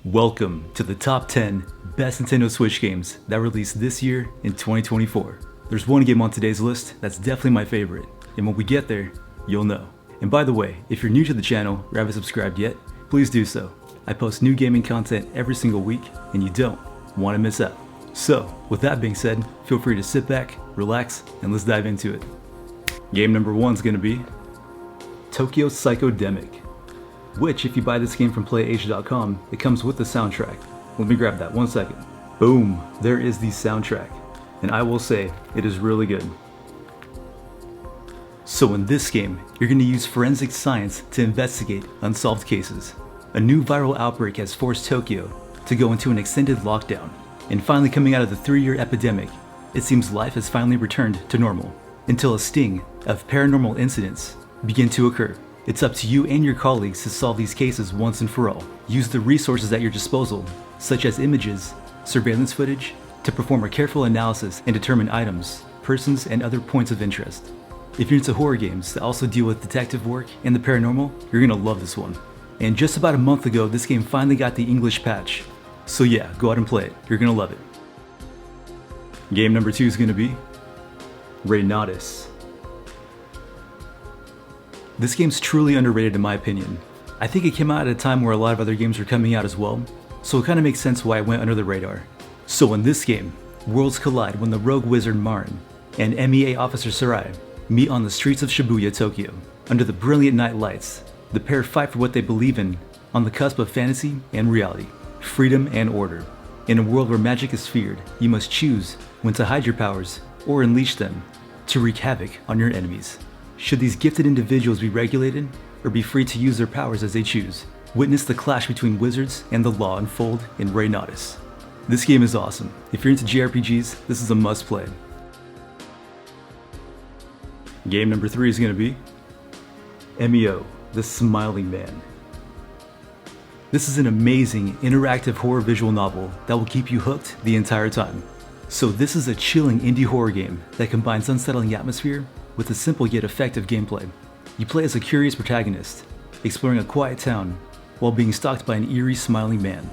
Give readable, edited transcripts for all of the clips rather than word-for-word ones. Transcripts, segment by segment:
Welcome to the top 10 best Nintendo Switch games that released this year in 2024. There's one game on today's list that's definitely my favorite, and when we get there, you'll know. And by the way, if you're new to the channel or haven't subscribed yet, please do so. I post new gaming content every single week, and you don't want to miss out. So, with that being said, feel free to sit back, relax, and let's dive into it. Game number 1 is going to be Tokyo Psychodemic, which, if you buy this game from PlayAsia.com, it comes with the soundtrack. Let me grab that 1 second. Boom, there is the soundtrack. And I will say, it is really good. So in this game, you're going to use forensic science to investigate unsolved cases. A new viral outbreak has forced Tokyo to go into an extended lockdown. And finally coming out of the 3-year epidemic, it seems life has finally returned to normal, until a sting of paranormal incidents begin to occur. It's up to you and your colleagues to solve these cases once and for all. Use the resources at your disposal, such as images, surveillance footage, to perform a careful analysis and determine items, persons, and other points of interest. If you're into horror games that also deal with detective work and the paranormal, you're gonna love this one. And just about a month ago, this game finally got the English patch. So yeah, go out and play it, you're gonna love it. Game number 2 is gonna be Reynatis. This game's truly underrated in my opinion. I think it came out at a time where a lot of other games were coming out as well, so it kinda makes sense why it went under the radar. So in this game, worlds collide when the rogue wizard Marin and MEA officer Sarai meet on the streets of Shibuya, Tokyo. Under the brilliant night lights, the pair fight for what they believe in, on the cusp of fantasy and reality, freedom and order. In a world where magic is feared, you must choose when to hide your powers or unleash them to wreak havoc on your enemies. Should these gifted individuals be regulated or be free to use their powers as they choose? Witness the clash between wizards and the law unfold in Reynatis. This game is awesome. If you're into JRPGs, this is a must play. Game number 3 is going to be Emio, the Smiling Man. This is an amazing interactive horror visual novel that will keep you hooked the entire time. So this is a chilling indie horror game that combines unsettling atmosphere with a simple yet effective gameplay. You play as a curious protagonist, exploring a quiet town while being stalked by an eerie smiling man.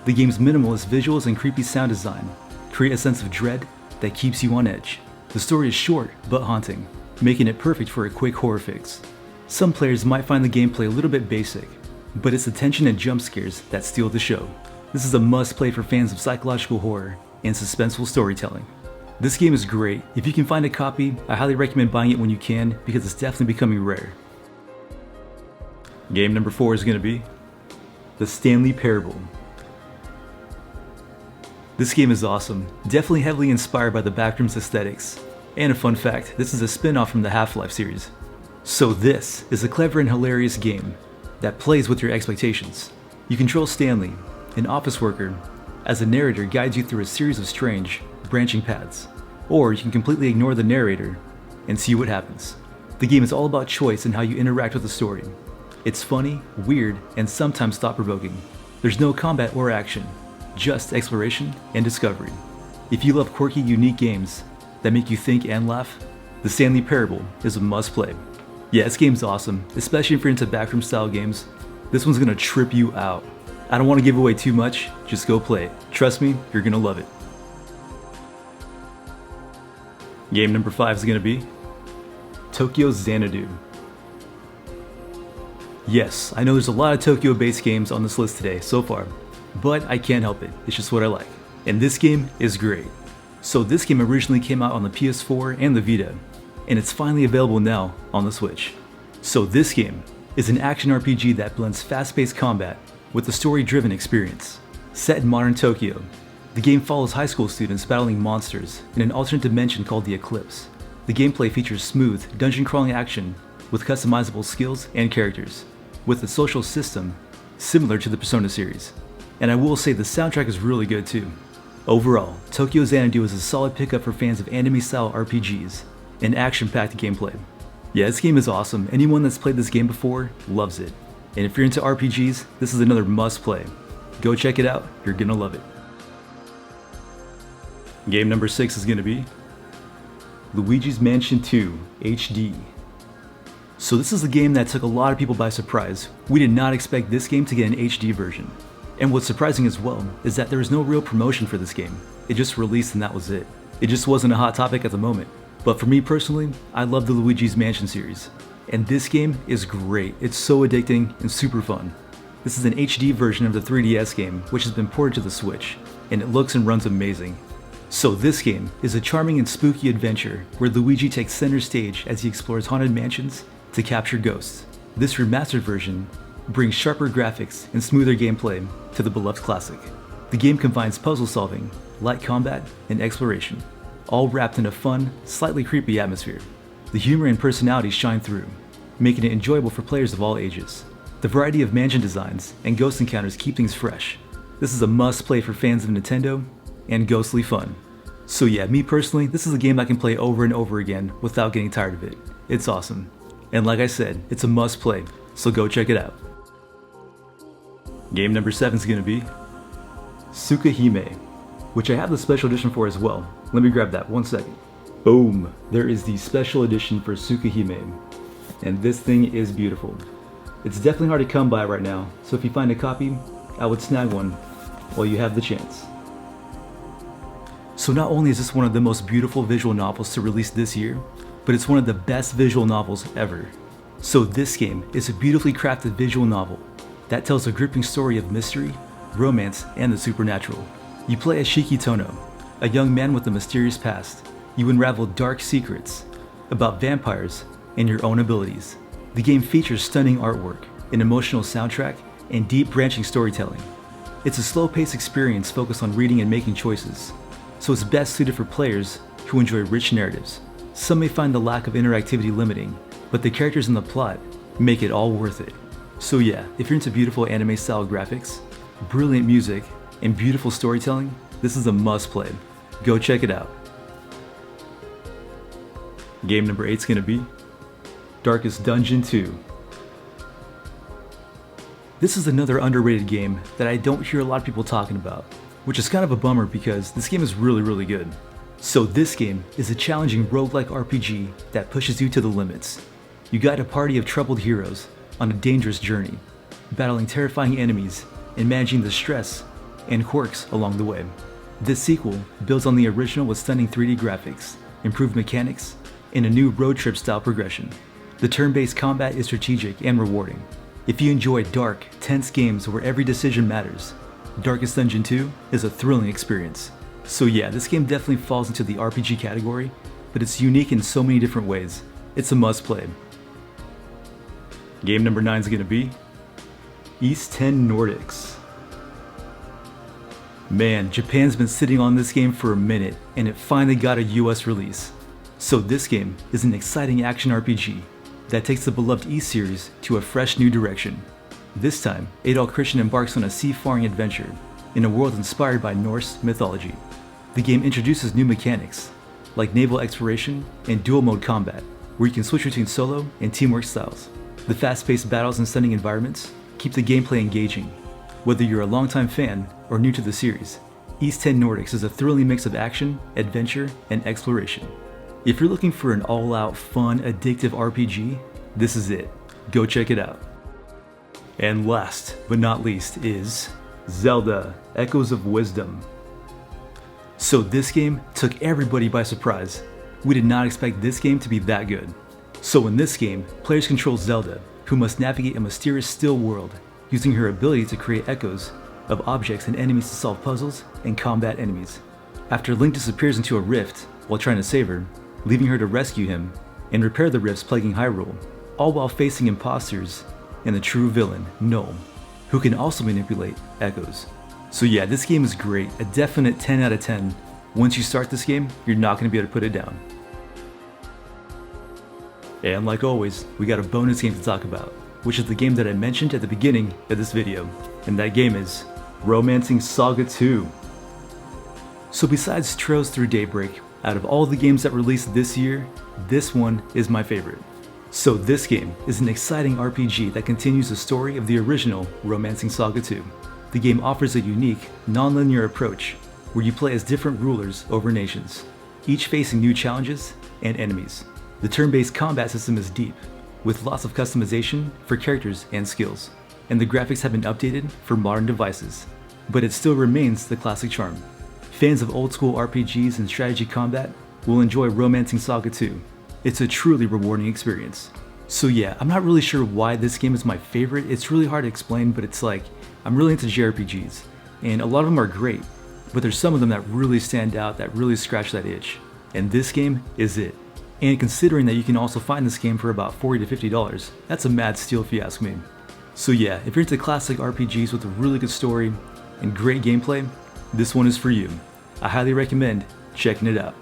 The game's minimalist visuals and creepy sound design create a sense of dread that keeps you on edge. The story is short but haunting, making it perfect for a quick horror fix. Some players might find the gameplay a little bit basic, but it's the tension and jump scares that steal the show. This is a must play for fans of psychological horror and suspenseful storytelling. This game is great. If you can find a copy, I highly recommend buying it when you can because it's definitely becoming rare. Game number 4 is going to be The Stanley Parable. This game is awesome, definitely heavily inspired by the Backrooms aesthetics. And a fun fact, this is a spin-off from the Half-Life series. So this is a clever and hilarious game that plays with your expectations. You control Stanley, an office worker, as the narrator guides you through a series of strange, branching paths. Or you can completely ignore the narrator and see what happens. The game is all about choice and how you interact with the story. It's funny, weird, and sometimes thought-provoking. There's no combat or action, just exploration and discovery. If you love quirky, unique games that make you think and laugh, The Stanley Parable is a must-play. Yeah, this game's awesome, especially if you're into backroom style games. This one's gonna trip you out. I don't want to give away too much, just go play it. Trust me, you're gonna love it. Game number 5 is gonna be Tokyo Xanadu. Yes, I know there's a lot of Tokyo-based games on this list today so far, but I can't help it, it's just what I like. And this game is great. So this game originally came out on the PS4 and the Vita, and it's finally available now on the Switch. So this game is an action RPG that blends fast-paced combat with a story-driven experience. Set in modern Tokyo, the game follows high school students battling monsters in an alternate dimension called the Eclipse. The gameplay features smooth, dungeon-crawling action with customizable skills and characters, with a social system similar to the Persona series. And I will say the soundtrack is really good too. Overall, Tokyo Xanadu is a solid pickup for fans of anime-style RPGs and action-packed gameplay. Yeah, this game is awesome. Anyone that's played this game before loves it. And if you're into RPGs, this is another must-play. Go check it out, you're gonna love it. Game number 6 is gonna be Luigi's Mansion 2 HD. So this is a game that took a lot of people by surprise. We did not expect this game to get an HD version. And what's surprising as well is that there is no real promotion for this game. It just released and that was it. It just wasn't a hot topic at the moment. But for me personally, I love the Luigi's Mansion series. And this game is great. It's so addicting and super fun. This is an HD version of the 3DS game, which has been ported to the Switch, and it looks and runs amazing. So this game is a charming and spooky adventure where Luigi takes center stage as he explores haunted mansions to capture ghosts. This remastered version brings sharper graphics and smoother gameplay to the beloved classic. The game combines puzzle solving, light combat, and exploration, all wrapped in a fun, slightly creepy atmosphere. The humor and personality shine through, making it enjoyable for players of all ages. The variety of mansion designs and ghost encounters keep things fresh. This is a must-play for fans of Nintendo and ghostly fun. So yeah, me personally, this is a game I can play over and over again without getting tired of it. It's awesome. And like I said, it's a must-play, so go check it out. Game number 7 is going to be TSUKIHIME, which I have the special edition for as well. Let me grab that 1 second. Boom! There is the special edition for TSUKIHIME, and this thing is beautiful. It's definitely hard to come by right now, so if you find a copy, I would snag one while you have the chance. So not only is this one of the most beautiful visual novels to release this year, but it's one of the best visual novels ever. So this game is a beautifully crafted visual novel that tells a gripping story of mystery, romance, and the supernatural. You play as Shikitono, a young man with a mysterious past. You unravel dark secrets about vampires and your own abilities. The game features stunning artwork, an emotional soundtrack, and deep branching storytelling. It's a slow-paced experience focused on reading and making choices, so it's best suited for players who enjoy rich narratives. Some may find the lack of interactivity limiting, but the characters and the plot make it all worth it. So yeah, if you're into beautiful anime-style graphics, brilliant music, and beautiful storytelling, this is a must-play. Go check it out. Game number 8 is going to be Darkest Dungeon 2. This is another underrated game that I don't hear a lot of people talking about, which is kind of a bummer because this game is really good. So this game is a challenging roguelike RPG that pushes you to the limits. You guide a party of troubled heroes on a dangerous journey, battling terrifying enemies and managing the stress and quirks along the way. This sequel builds on the original with stunning 3D graphics, improved mechanics, and a new road trip style progression. The turn-based combat is strategic and rewarding. If you enjoy dark, tense games where every decision matters, Darkest Dungeon 2 is a thrilling experience. So yeah, this game definitely falls into the RPG category, but it's unique in so many different ways. It's a must play. Game number 9 is going to be East 10 Nordics. Man, Japan's been sitting on this game for a minute, and it finally got a US release. So this game is an exciting action RPG that takes the beloved East series to a fresh new direction. This time, Adol Christian embarks on a seafaring adventure in a world inspired by Norse mythology. The game introduces new mechanics, like naval exploration and dual mode combat, where you can switch between solo and teamwork styles. The fast-paced battles and stunning environments keep the gameplay engaging. Whether you're a longtime fan or new to the series, East 10 Nordics is a thrilling mix of action, adventure, and exploration. If you're looking for an all-out, fun, addictive RPG, this is it. Go check it out. And last but not least is Zelda: Echoes of Wisdom. So this game took everybody by surprise. We did not expect this game to be that good. So in this game, players control Zelda, who must navigate a mysterious still world using her ability to create echoes of objects and enemies to solve puzzles and combat enemies. After Link disappears into a rift while trying to save her, leaving her to rescue him and repair the rifts plaguing Hyrule, all while facing imposters and the true villain, Gnome, who can also manipulate echoes. So yeah, this game is great, a definite 10 out of 10. Once you start this game, you're not going to be able to put it down. And like always, we got a bonus game to talk about, which is the game that I mentioned at the beginning of this video, and that game is Romancing Saga 2. So besides Trails Through Daybreak, out of all the games that released this year, this one is my favorite. So this game is an exciting RPG that continues the story of the original Romancing Saga 2. The game offers a unique, non-linear approach where you play as different rulers over nations, each facing new challenges and enemies. The turn-based combat system is deep, with lots of customization for characters and skills. and the graphics have been updated for modern devices, but it still remains the classic charm. Fans of old school RPGs and strategy combat will enjoy Romancing Saga 2. It's a truly rewarding experience. So yeah, I'm not really sure why this game is my favorite. It's really hard to explain, but it's like, I'm really into JRPGs, and a lot of them are great, but there's some of them that really stand out, that really scratch that itch. And this game is it. And considering that you can also find this game for about $40 to $50, that's a mad steal if you ask me. So yeah, if you're into classic RPGs with a really good story and great gameplay, this one is for you. I highly recommend checking it out.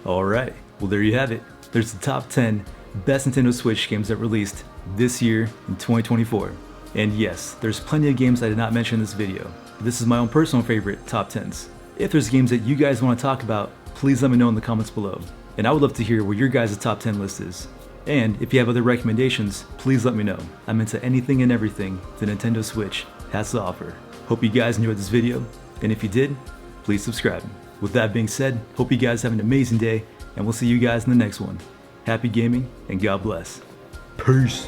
Alright, well there you have it. There's the top 10 best Nintendo Switch games that released this year in 2024. And yes, there's plenty of games I did not mention in this video. This is my own personal favorite top 10s. If there's games that you guys want to talk about, please let me know in the comments below. And I would love to hear what your guys' top 10 list is. And if you have other recommendations, please let me know. I'm into anything and everything the Nintendo Switch has to offer. Hope you guys enjoyed this video, and if you did, please subscribe. With that being said, hope you guys have an amazing day, and we'll see you guys in the next one. Happy gaming, and God bless. Peace.